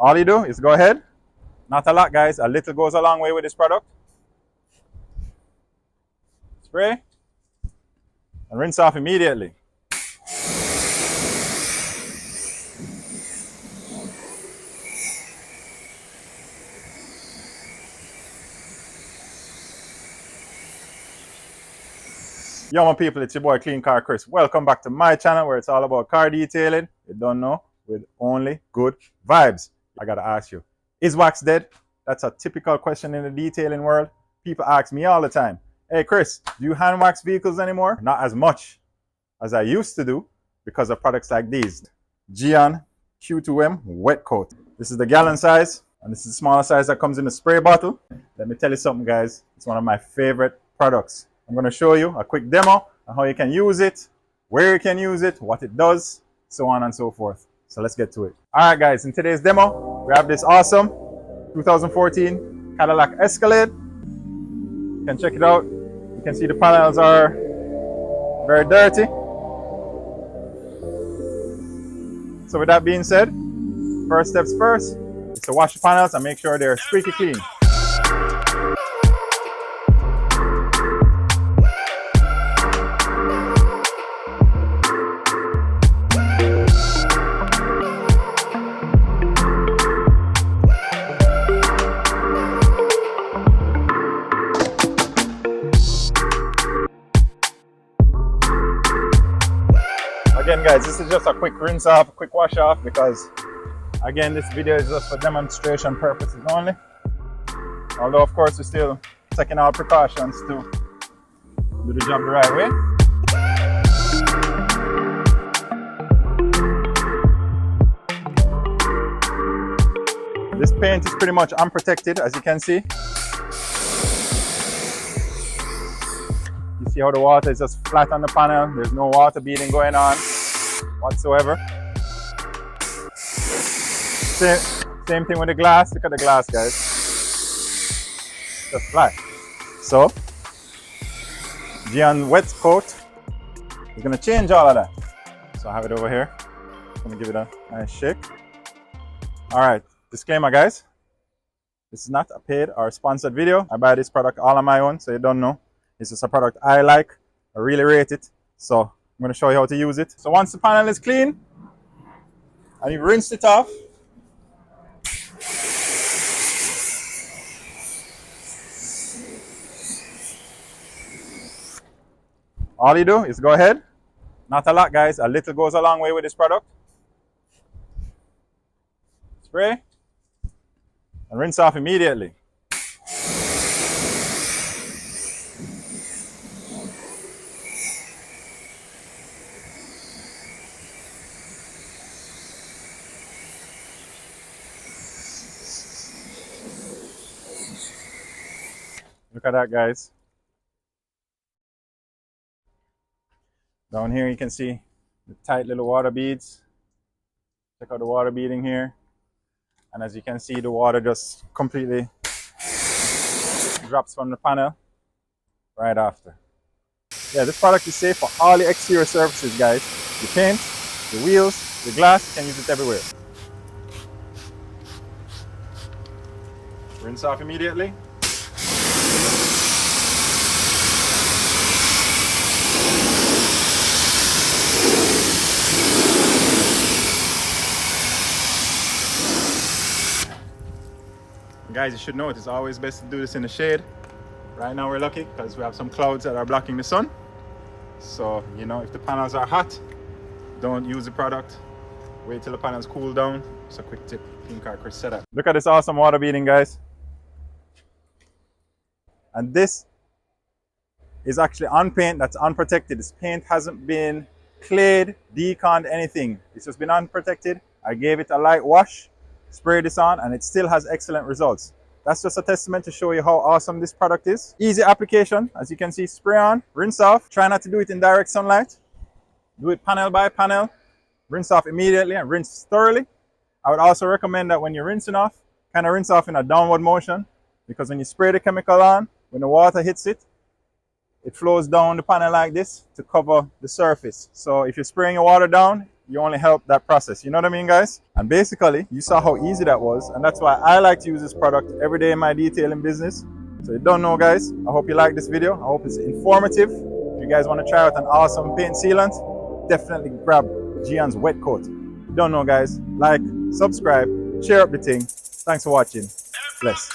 All you do is go ahead. Not a lot, guys. A little goes a long way with this product. Spray and rinse off immediately. Yo, my people, it's your boy Clean Car Chris. Welcome back to my channel where it's all about car detailing. You don't know, with only good vibes. I gotta ask you, is wax dead? That's a typical question in the detailing world. People ask me all the time, hey Chris, do you hand wax vehicles anymore? Not as much as I used to do because of products like these. Gyeon Q2M WET COAT. This is the gallon size, and this is the smaller size that comes in the spray bottle. Let me tell you something, guys. It's one of my favorite products. I'm going to show you a quick demo on how you can use it, where you can use it, what it does, so on and so forth. So let's get to it. All right, guys, in today's demo, we have this awesome 2014 Cadillac Escalade. You can check it out. You can see the panels are very dirty. So with that being said, first steps first is to wash the panels and make sure they're squeaky clean. Again, guys, this is just a quick rinse off, a quick wash off, because again, this video is just for demonstration purposes only. Although, of course, we're still taking our precautions to do the job the right way. This paint is pretty much unprotected, as you can see. You see how the water is just flat on the panel. There's no water beading going on whatsoever. Same thing with the glass. Look at the glass, guys. Just flat. So, Gyeon Wet Coat is going to change all of that. So I have it over here. I'm going to give it a nice shake. All right, disclaimer, guys. This is not a paid or sponsored video. I buy this product all on my own, so you don't know. This is a product I like. I really rate it. So I'm going to show you how to use it. So once the panel is clean and you've rinsed it off, all you do is go ahead. Not a lot, guys. A little goes a long way with this product. Spray and rinse off immediately. Look at that, guys. Down here you can see the tight little water beads. Check out the water beading here. And as you can see, the water just completely drops from the panel right after. Yeah, this product is safe for all the exterior surfaces, guys. The paint, the wheels, the glass, you can use it everywhere. Rinse off immediately. Guys, you should know it's always best to do this in the shade. Right now we're lucky because we have some clouds that are blocking the sun. So, you know, if the panels are hot, don't use the product. Wait till the panels cool down. It's a quick tip. Clean Car Chris setup. Look at this awesome water beading, guys. And this is actually on paint that's unprotected. This paint hasn't been clayed, deconned, anything. It's just been unprotected. I gave it a light wash. Spray this on and it still has excellent results. That's just a testament to show you how awesome this product is. Easy application, as you can see. Spray on, rinse off. Try not to do it in direct sunlight. Do it panel by panel. Rinse off immediately and rinse thoroughly. I would also recommend that when you're rinsing off, kind of rinse off in a downward motion, because when you spray the chemical on, when the water hits it, it flows down the panel like this to cover the surface. So if you're spraying your water down, you only help that process. You know what I mean, guys? And basically, you saw how easy that was. And that's why I like to use this product every day in my detailing business. So you don't know, guys, I hope you like this video. I hope it's informative. If you guys want to try out an awesome paint sealant, definitely grab Gyeon's Wet Coat. You don't know, guys, like, subscribe, share up the thing. Thanks for watching. Bless.